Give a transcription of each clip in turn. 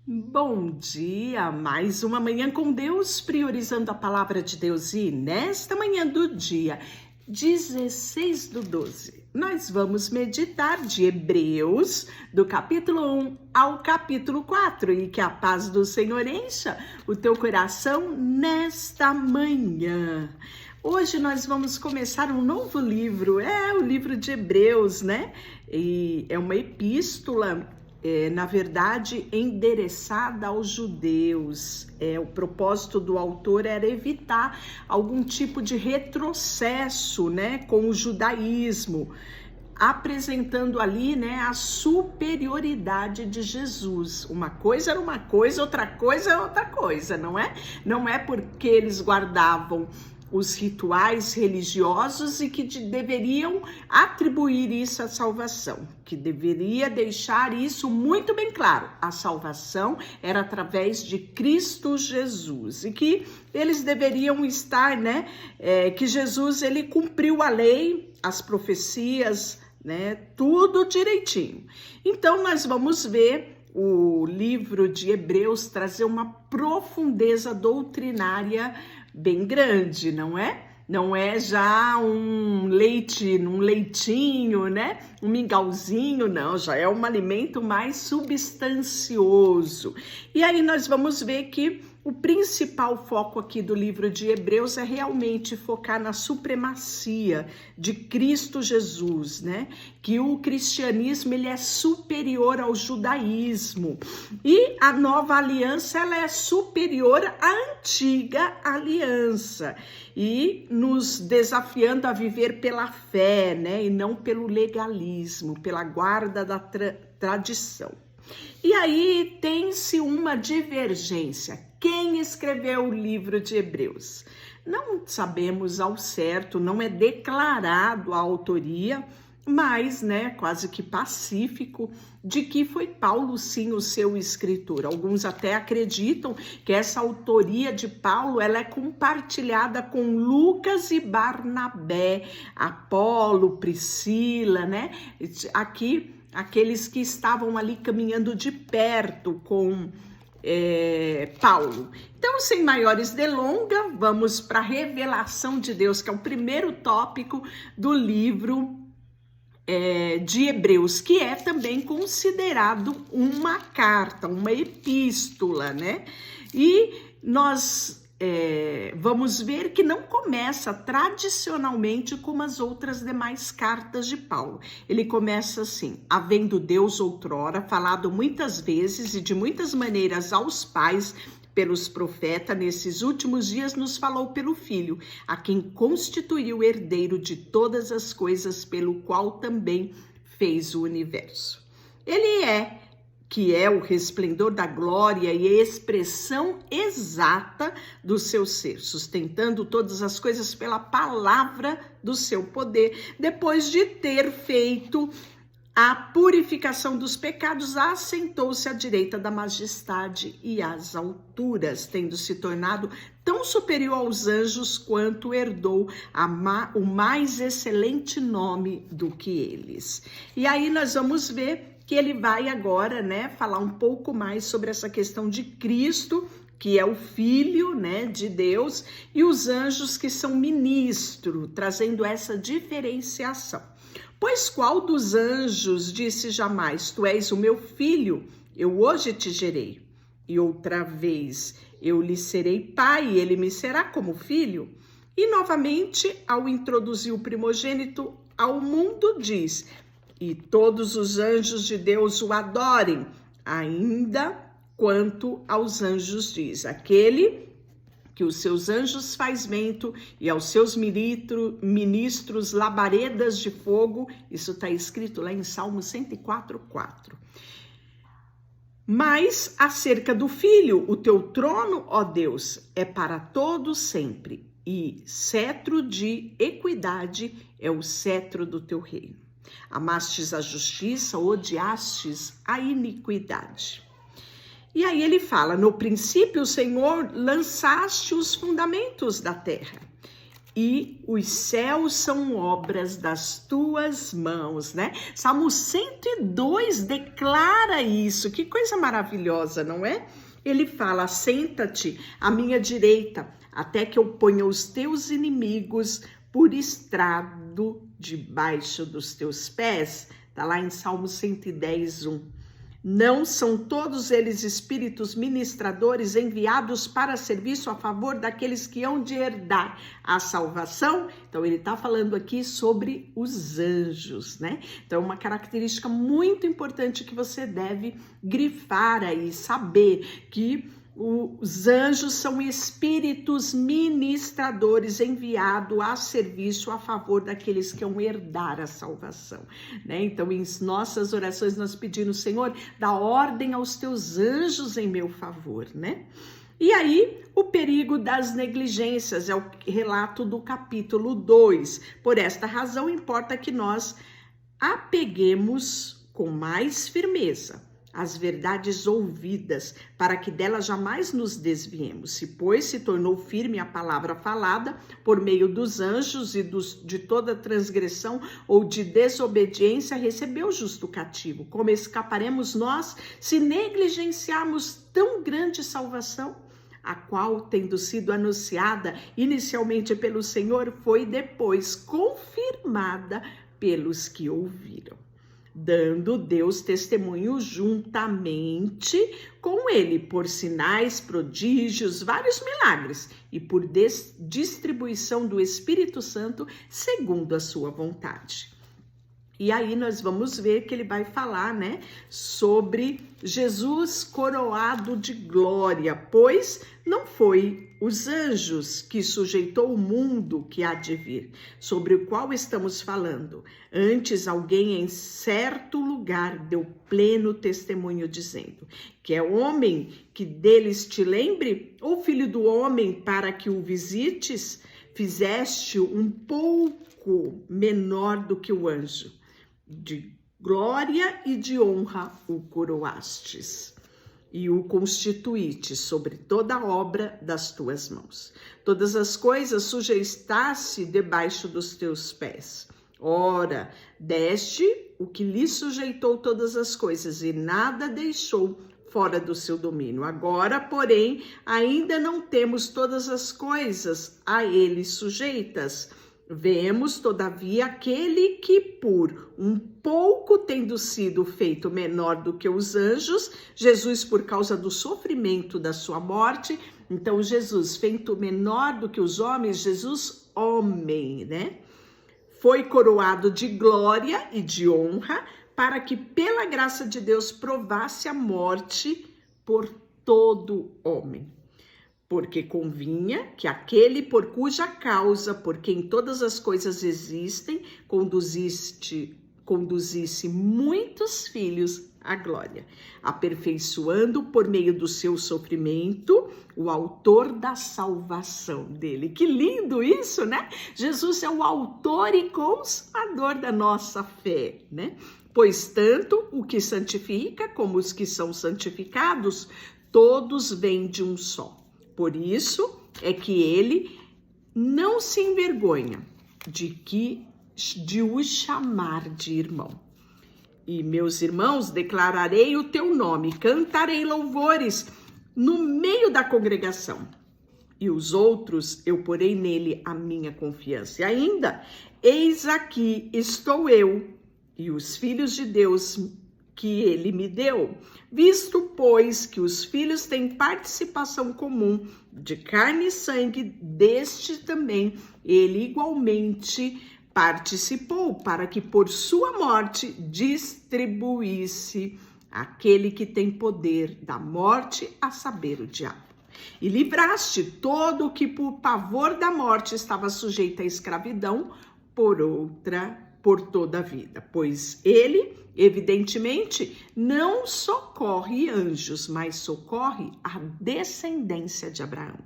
Bom dia, mais uma manhã com Deus, priorizando a palavra de Deus. E nesta manhã do dia 16/12, nós vamos meditar de Hebreus, do capítulo 1 ao capítulo 4. E que a paz do Senhor encha o teu coração nesta manhã. Hoje nós vamos começar um novo livro, o livro de Hebreus, né? E é uma epístola, na verdade, endereçada aos judeus. O propósito do autor era evitar algum tipo de retrocesso, né, com o judaísmo, apresentando ali, né, a superioridade de Jesus. Uma coisa era uma coisa, outra coisa era outra coisa, não é? Não é porque eles guardavam os rituais religiosos e que deveriam atribuir isso à salvação, que deveria deixar isso muito bem claro. A salvação era através de Cristo Jesus e que eles deveriam estar, né, que Jesus, ele cumpriu a lei, as profecias, né, tudo direitinho. Então nós vamos ver o livro de Hebreus trazer uma profundeza doutrinária bem grande, não é? Não é já um leitinho, né? Um mingauzinho, não, já é um alimento mais substancioso. E aí nós vamos ver que o principal foco aqui do livro de Hebreus é realmente focar na supremacia de Cristo Jesus, né? Que o cristianismo, ele é superior ao judaísmo. E a nova aliança, ela é superior à antiga aliança. E nos desafiando a viver pela fé, né? E não pelo legalismo, pela guarda da tradição. E aí tem-se uma divergência. Quem escreveu o livro de Hebreus? Não sabemos ao certo, não é declarado a autoria, mas, né, quase que pacífico, de que foi Paulo, sim, o seu escritor. Alguns até acreditam que essa autoria de Paulo, ela é compartilhada com Lucas e Barnabé, Apolo, Priscila, né? Aqui, aqueles que estavam ali caminhando de perto com Paulo. Então, sem maiores delongas, vamos para a revelação de Deus, que é o primeiro tópico do livro de Hebreus, que é também considerado uma carta, uma epístola, né? E nós vamos ver que não começa tradicionalmente como as outras demais cartas de Paulo. Ele começa assim: havendo Deus outrora falado muitas vezes e de muitas maneiras aos pais pelos profetas, nesses últimos dias nos falou pelo Filho, a quem constituiu herdeiro de todas as coisas, pelo qual também fez o universo. Ele que é o resplendor da glória e a expressão exata do seu ser, sustentando todas as coisas pela palavra do seu poder, depois de ter feito a purificação dos pecados, assentou-se à direita da majestade e às alturas, tendo se tornado tão superior aos anjos quanto herdou o mais excelente nome do que eles. E aí nós vamos ver que ele vai agora, né, falar um pouco mais sobre essa questão de Cristo, que é o Filho, né, de Deus, e os anjos que são ministros, trazendo essa diferenciação. Pois qual dos anjos disse jamais, tu és o meu filho, eu hoje te gerei, e outra vez eu lhe serei pai, e ele me será como filho? E novamente, ao introduzir o primogênito ao mundo, diz: e todos os anjos de Deus o adorem, ainda quanto aos anjos diz, aquele que os seus anjos faz vento e aos seus ministros labaredas de fogo. Isso está escrito lá em Salmo 104:4. Mas acerca do Filho, o teu trono, ó Deus, é para todos sempre, e cetro de equidade é o cetro do teu reino. Amastes a justiça, odiastes a iniquidade. E aí ele fala: no princípio, Senhor, lançaste os fundamentos da terra, e os céus são obras das tuas mãos, né? Salmo 102 declara isso, que coisa maravilhosa, não é? Ele fala, senta-te à minha direita, até que eu ponha os teus inimigos por estrado debaixo dos teus pés. Está lá em Salmo 110, 1. Não são todos eles espíritos ministradores enviados para serviço a favor daqueles que hão de herdar a salvação? Então, ele está falando aqui sobre os anjos, né? Então, uma característica muito importante que você deve grifar aí, saber que os anjos são espíritos ministradores enviados a serviço a favor daqueles que vão herdar a salvação, né? Então, em nossas orações, nós pedimos, Senhor, dá ordem aos teus anjos em meu favor, né? E aí, o perigo das negligências é o relato do capítulo 2. Por esta razão, importa que nós apeguemos com mais firmeza as verdades ouvidas, para que delas jamais nos desviemos. Se, pois, se tornou firme a palavra falada por meio dos anjos e de toda transgressão ou de desobediência, recebeu justo cativo. Como escaparemos nós se negligenciarmos tão grande salvação? A qual, tendo sido anunciada inicialmente pelo Senhor, foi depois confirmada pelos que ouviram, dando Deus testemunho juntamente com ele, por sinais, prodígios, vários milagres, e por distribuição do Espírito Santo, segundo a sua vontade. E aí nós vamos ver que ele vai falar, né, sobre Jesus coroado de glória, pois não foi os anjos que sujeitou o mundo que há de vir, sobre o qual estamos falando. Antes alguém em certo lugar deu pleno testemunho, dizendo, que é homem que deles te lembre, ou filho do homem para que o visites, fizeste um pouco menor do que o anjo. De glória e de honra o coroastes, e o constituíte sobre toda a obra das tuas mãos. Todas as coisas sujeitaste debaixo dos teus pés. Ora, deste o que lhe sujeitou todas as coisas, e nada deixou fora do seu domínio. Agora, porém, ainda não temos todas as coisas a ele sujeitas. Vemos, todavia, aquele que por um pouco tendo sido feito menor do que os anjos, Jesus, por causa do sofrimento da sua morte, então Jesus feito menor do que os homens, Jesus homem, né? Foi coroado de glória e de honra, para que pela graça de Deus provasse a morte por todo homem. Porque convinha que aquele por cuja causa, por quem todas as coisas existem, conduzisse muitos filhos à glória, aperfeiçoando por meio do seu sofrimento o autor da salvação dele. Que lindo isso, né? Jesus é o autor e consumador da nossa fé, né? Pois tanto o que santifica como os que são santificados, todos vêm de um só. Por isso é que ele não se envergonha de o chamar de irmão. E, meus irmãos, declararei o teu nome, cantarei louvores no meio da congregação. E os outros, eu porei nele a minha confiança. E ainda, eis aqui estou eu e os filhos de Deus que ele me deu, visto, pois, que os filhos têm participação comum de carne e sangue, deste também ele igualmente participou, para que por sua morte distribuísse aquele que tem poder da morte, a saber, o diabo. E livraste todo o que por pavor da morte estava sujeito à escravidão por toda a vida, pois ele, evidentemente, não socorre anjos, mas socorre a descendência de Abraão.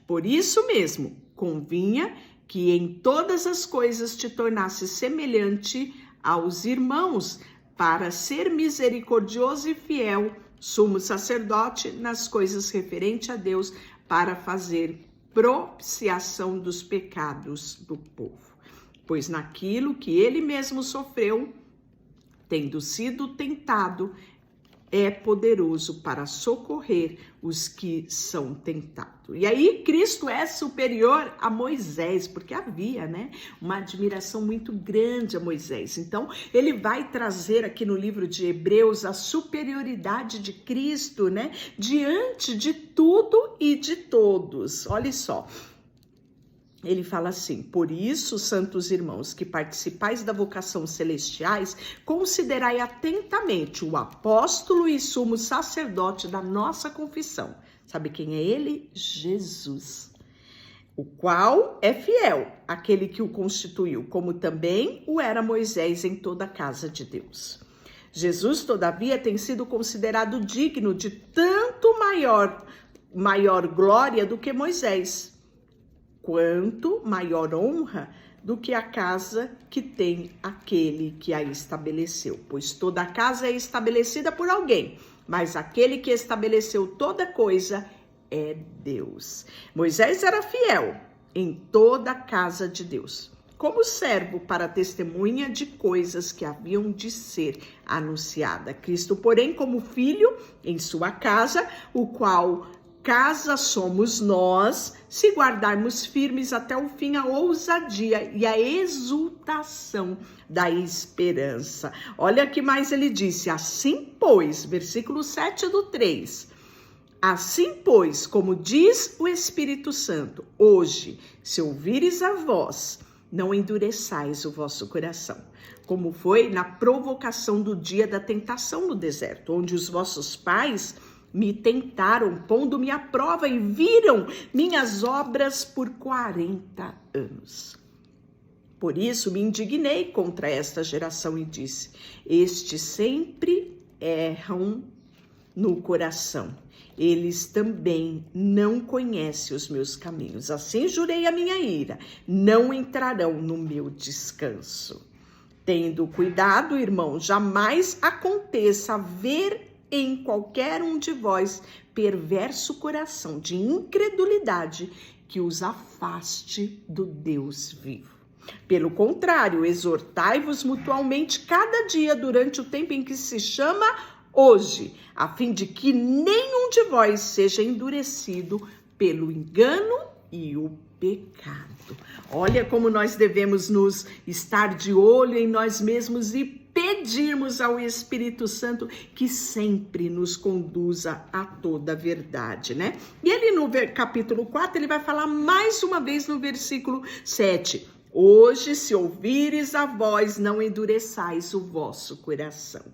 Por isso mesmo, convinha que em todas as coisas te tornasse semelhante aos irmãos, para ser misericordioso e fiel, sumo sacerdote nas coisas referentes a Deus, para fazer propiciação dos pecados do povo. Pois naquilo que ele mesmo sofreu, tendo sido tentado, é poderoso para socorrer os que são tentados. E aí Cristo é superior a Moisés, porque havia, uma admiração muito grande a Moisés. Então, ele vai trazer aqui no livro de Hebreus a superioridade de Cristo, diante de tudo e de todos. Olha só. Ele fala assim: por isso, santos irmãos, que participais da vocação celestiais, considerai atentamente o apóstolo e sumo sacerdote da nossa confissão. Sabe quem é ele? Jesus, o qual é fiel, aquele que o constituiu, como também o era Moisés em toda a casa de Deus. Jesus, todavia, tem sido considerado digno de tanto maior glória do que Moisés, quanto maior honra do que a casa que tem aquele que a estabeleceu. Pois toda casa é estabelecida por alguém, mas aquele que estabeleceu toda coisa é Deus. Moisés era fiel em toda a casa de Deus, como servo para testemunha de coisas que haviam de ser anunciadas. Cristo, porém, como filho em sua casa, o qual casa somos nós, se guardarmos firmes até o fim a ousadia e a exultação da esperança. Olha que mais ele disse: assim pois, versículo 7 do 3, assim pois, como diz o Espírito Santo, hoje, se ouvires a voz, não endureçais o vosso coração, como foi na provocação do dia da tentação no deserto, onde os vossos pais me tentaram, pondo-me à prova, e viram minhas obras por 40 anos. Por isso me indignei contra esta geração e disse: estes sempre erram no coração, eles também não conhecem os meus caminhos. Assim jurei a minha ira, não entrarão no meu descanso. Tendo cuidado, irmão, jamais aconteça ver em qualquer um de vós perverso coração de incredulidade que os afaste do Deus vivo. Pelo contrário, exortai-vos mutualmente cada dia durante o tempo em que se chama hoje, a fim de que nenhum de vós seja endurecido pelo engano e o pecado. Olha como nós devemos nos estar de olho em nós mesmos e pedirmos ao Espírito Santo que sempre nos conduza a toda a verdade, E ele no capítulo 4, ele vai falar mais uma vez no versículo 7. Hoje, se ouvires a voz, não endureçais o vosso coração,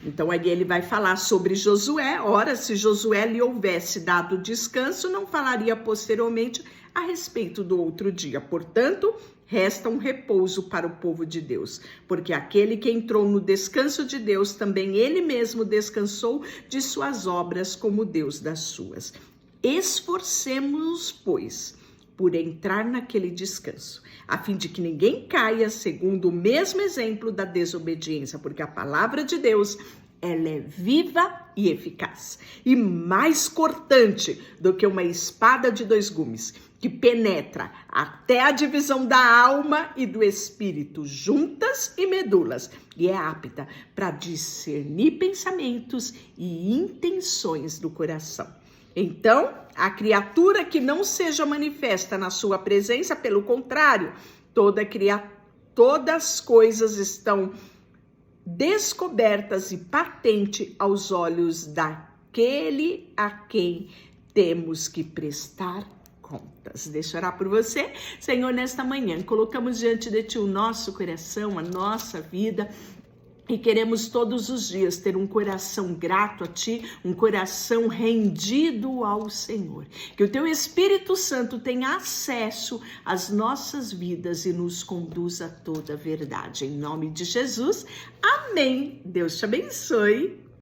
Então, aí ele vai falar sobre Josué. Ora, se Josué lhe houvesse dado descanso, não falaria posteriormente a respeito do outro dia. Portanto, resta um repouso para o povo de Deus, porque aquele que entrou no descanso de Deus, também ele mesmo descansou de suas obras como Deus das suas. Esforcemo-nos, pois, por entrar naquele descanso, a fim de que ninguém caia segundo o mesmo exemplo da desobediência, porque a palavra de Deus, ela é viva e eficaz, e mais cortante do que uma espada de 2 gumes, que penetra até a divisão da alma e do espírito, juntas e medulas, e é apta para discernir pensamentos e intenções do coração. Então, a criatura que não seja manifesta na sua presença, pelo contrário, todas as coisas estão descobertas e patentes aos olhos daquele a quem temos que prestar contas. Deixa eu orar por você. Senhor, nesta manhã, colocamos diante de Ti o nosso coração, a nossa vida, e queremos todos os dias ter um coração grato a Ti, um coração rendido ao Senhor. Que o Teu Espírito Santo tenha acesso às nossas vidas e nos conduza a toda a verdade. Em nome de Jesus, amém. Deus te abençoe.